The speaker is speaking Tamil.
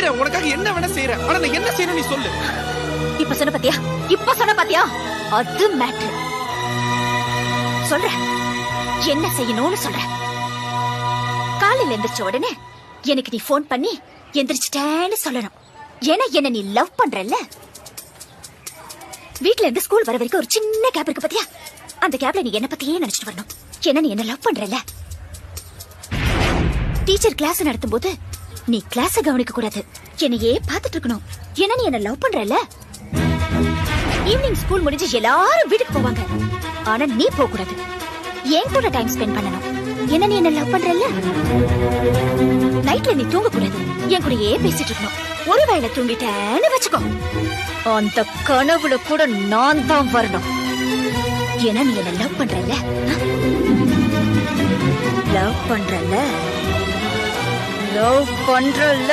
செய்யறேன், உனக்காக என்ன வேணா செய்யறேன். ஆனா நான் என்ன செய்யணும் நீ சொல்லு. இப்ப சொன்ன பாத்தியா அது மேட்ரு. சொல்ற என்ன செய்யணும்னு சொல்ற. காலையில எந்திரிச்ச உடனே எனக்கு நீ போன் பண்ணி எந்திரிச்சிட்டேன்னு சொல்லணும். ஏன்னா என்ன நீ லவ் பண்றல்ல. வீட்ல இருந்து ஸ்கூல் வர வரைக்கும் ஒரு சின்ன கேப் இருக்கு பாத்தியா, அந்த கேப்ல நீ என்ன பத்தியே நினைச்சிட்டு வரணும். ஏன்னா நீ என்ன லவ் பண்றல்ல. டீச்சர் கிளாஸ் நடத்தும் போது நீ கிளாஸ கவனிக்க கூடாது, என்னையே பாத்துட்டு இருக்கணும். ஏன்னா நீ என்ன லவ் பண்றல்ல. ஈவினிங் ஸ்கூல் முடிஞ்சு எல்லாரும் வீட்டுக்கு போவாங்க, ஆனா நீ போக கூடாது, என் கூட டைம் ஸ்பெண்ட் பண்ணணும். ஏன்னா நீ என்ன லவ் பண்றல்ல. நைட்ல நீ தூங்க கூடாது, என் கூடயே பேசிட்டு இருக்கணும். ஒருவேளை தூங்கிட்டேன்னு வச்சுக்கோ, அந்த கனவுல கூட நான் தான் வரணும். ஏன்னா நீ என்ன லவ் பண்றல்ல. லவ் பண்றல்ல.